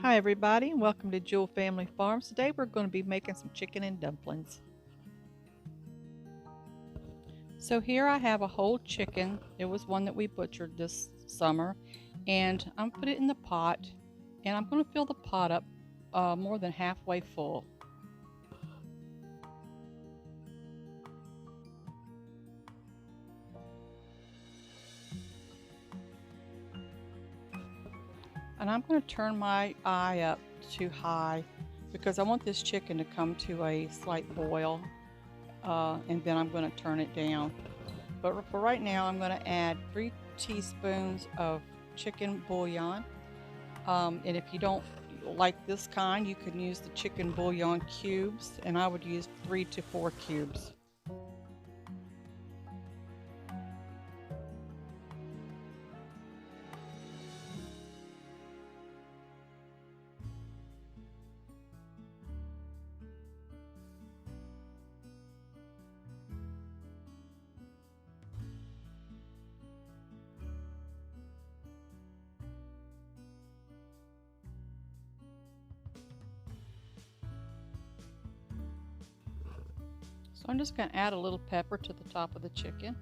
Hi everybody, and welcome to Jewell Family Farms. Today we're going to be making some chicken and dumplings. So here I have a whole chicken. It was one that we butchered this summer, and I'm put it in the pot, and I'm going to fill the pot up more than halfway full. And I'm going to turn my eye up to high because I want this chicken to come to a slight boil, and then I'm going to turn it down. But for right now, I'm going to add 3 teaspoons of chicken bouillon. And if you don't like this kind, you can use the chicken bouillon cubes, and I would use 3 to 4 cubes. So I'm just going to add a little pepper to the top of the chicken.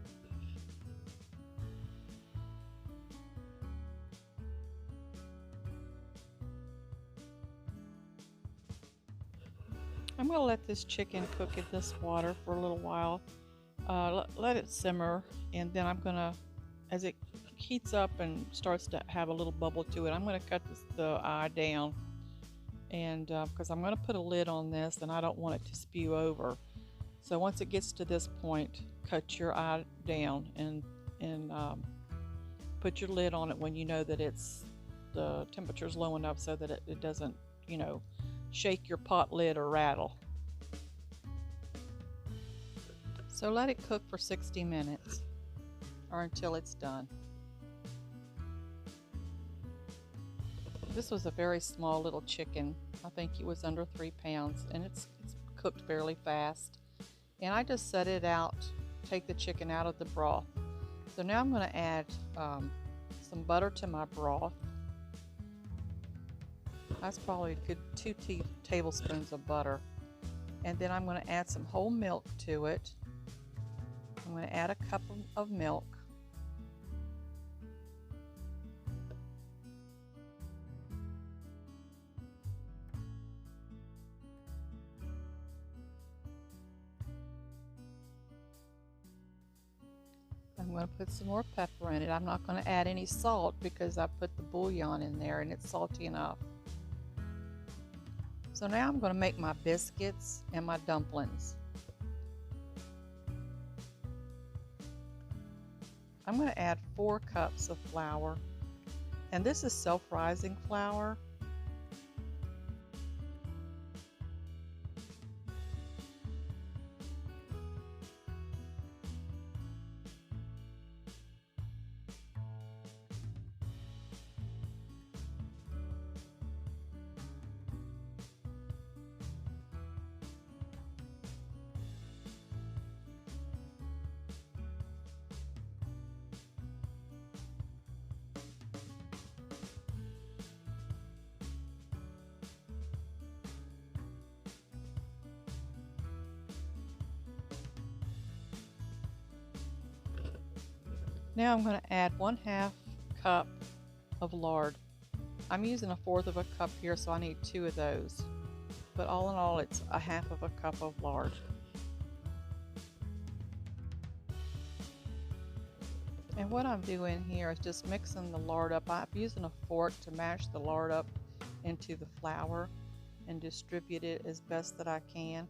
I'm going to let this chicken cook in this water for a little while. Let it simmer, and then I'm going to, as it heats up and starts to have a little bubble to it, I'm going to cut the eye down, and because I'm going to put a lid on this and I don't want it to spew over. So once it gets to this point, cut your eye down and put your lid on it when you know that the temperature's low enough so that it doesn't, shake your pot lid or rattle. So let it cook for 60 minutes or until it's done. This was a very small little chicken. I think it was under 3 pounds, and it's cooked fairly fast. And I just set it out, take the chicken out of the broth. So now I'm going to add some butter to my broth. That's probably a good 2 tablespoons of butter. And then I'm going to add some whole milk to it. I'm going to add a cup of milk. I'm going to put some more pepper in it. I'm not going to add any salt because I put the bouillon in there and it's salty enough. So now I'm going to make my biscuits and my dumplings. I'm going to add 4 cups of flour, and this is self-rising flour. Now I'm going to add 1/2 cup of lard. I'm using 1/4 of a cup here, so I need 2 of those. But all in all, it's 1/2 of a cup of lard. And what I'm doing here is just mixing the lard up. I'm using a fork to mash the lard up into the flour and distribute it as best that I can.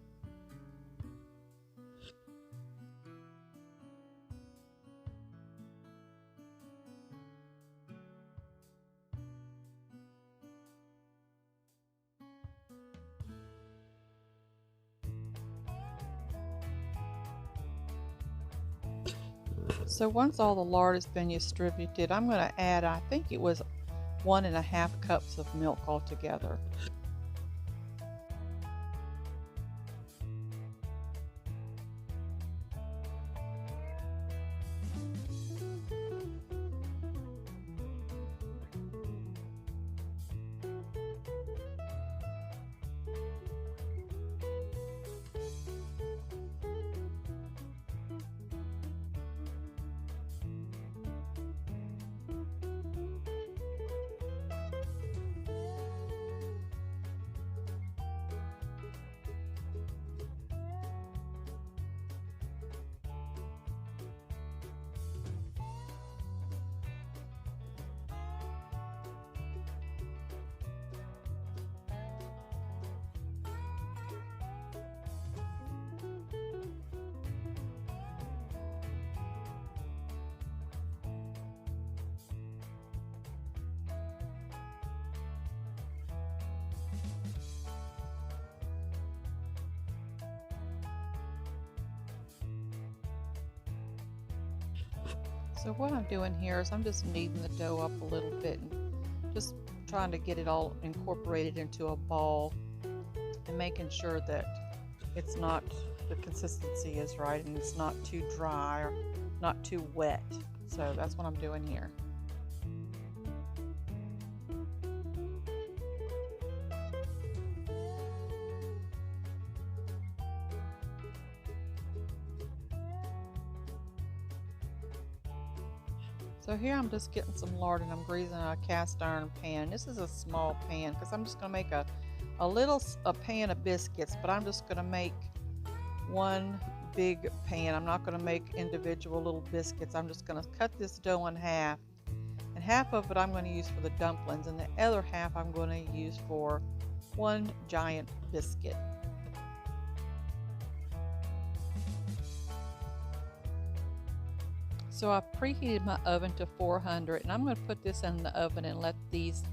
So once all the lard has been distributed, I'm going to add, I think it was 1.5 cups of milk altogether. So what I'm doing here is I'm just kneading the dough up a little bit and just trying to get it all incorporated into a ball and making sure that it's not, the consistency is right and it's not too dry or not too wet. So that's what I'm doing here. So here I'm just getting some lard and I'm greasing a cast iron pan. This is a small pan because I'm just going to make a pan of biscuits, but I'm just going to make one big pan. I'm not going to make individual little biscuits. I'm just going to cut this dough in half, and half of it I'm going to use for the dumplings and the other half I'm going to use for one giant biscuit. So I've preheated my oven to 400 and I'm going to put this in the oven and let this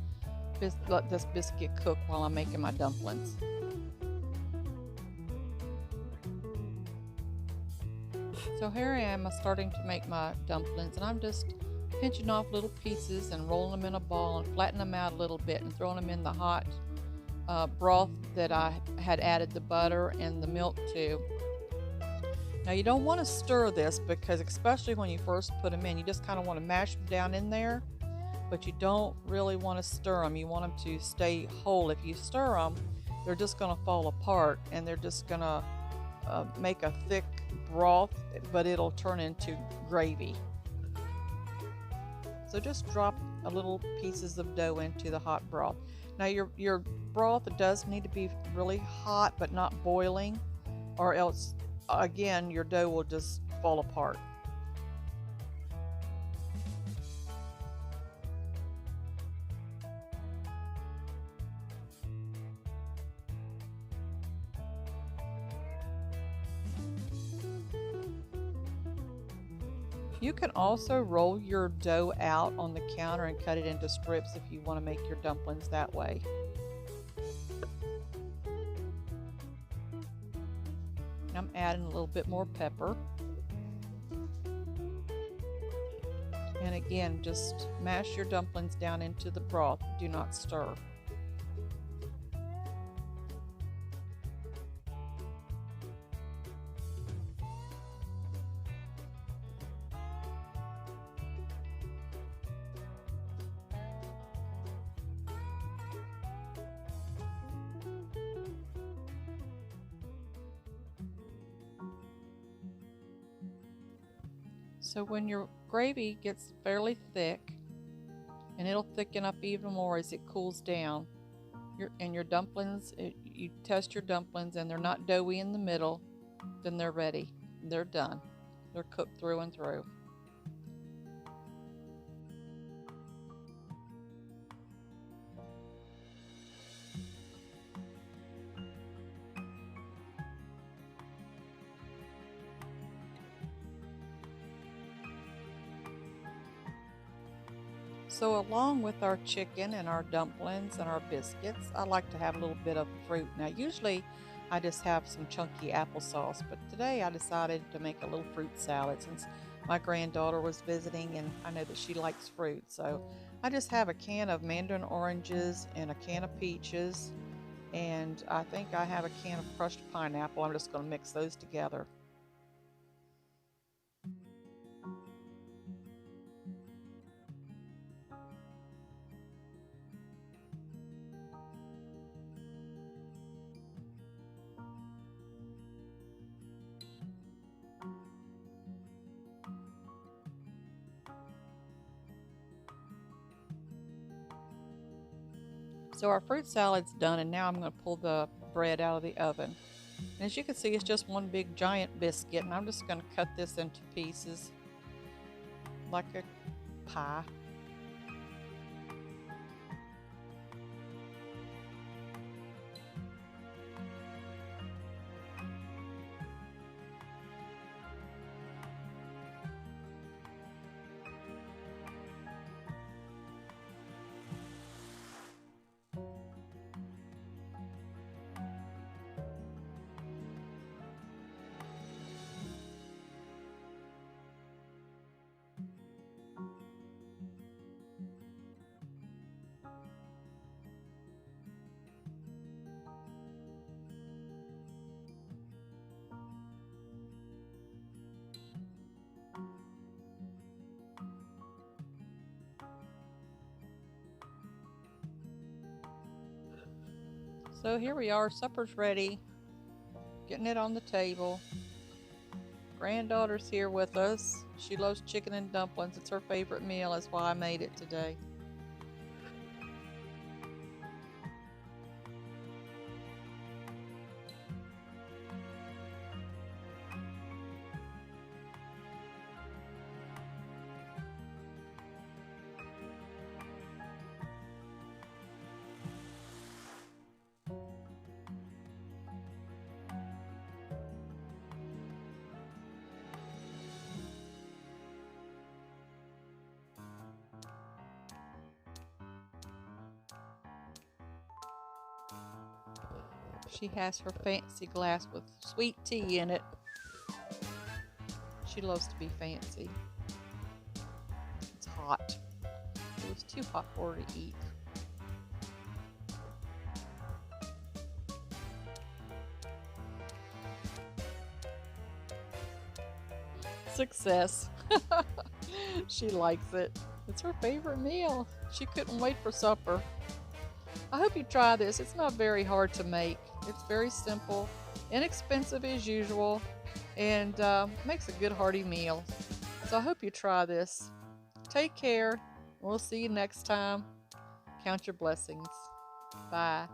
biscuit cook while I'm making my dumplings. So here I am starting to make my dumplings, and I'm just pinching off little pieces and rolling them in a ball and flattening them out a little bit and throwing them in the hot broth that I had added the butter and the milk to. Now you don't want to stir this because especially when you first put them in, you just kind of want to mash them down in there, but you don't really want to stir them. You want them to stay whole. If you stir them, they're just going to fall apart and they're just going to make a thick broth, but it'll turn into gravy. So just drop a little pieces of dough into the hot broth. Now your broth does need to be really hot but not boiling, or else again your dough will just fall apart. You can also roll your dough out on the counter and cut it into strips if you want to make your dumplings that way. I'm adding a little bit more pepper. And again, just mash your dumplings down into the broth. Do not stir. So when your gravy gets fairly thick, and it'll thicken up even more as it cools down, your dumplings, you test your dumplings and they're not doughy in the middle, then they're ready. They're done. They're cooked through and through. So along with our chicken and our dumplings and our biscuits, I like to have a little bit of fruit. Now usually I just have some chunky applesauce, but today I decided to make a little fruit salad since my granddaughter was visiting and I know that she likes fruit. So I just have a can of mandarin oranges and a can of peaches, and I think I have a can of crushed pineapple. I'm just going to mix those together. So our fruit salad's done, and now I'm going to pull the bread out of the oven. And as you can see, it's just one big giant biscuit, and I'm just going to cut this into pieces like a pie. So here we are, supper's ready, getting it on the table. Granddaughter's here with us. She loves chicken and dumplings. It's her favorite meal. That's why I made it today. She has her fancy glass with sweet tea in it. She loves to be fancy. It's hot. It was too hot for her to eat. Success. She likes it. It's her favorite meal. She couldn't wait for supper. I hope you try this. It's not very hard to make. It's very simple, inexpensive as usual, and makes a good hearty meal. So I hope you try this. Take care. We'll see you next time. Count your blessings. Bye.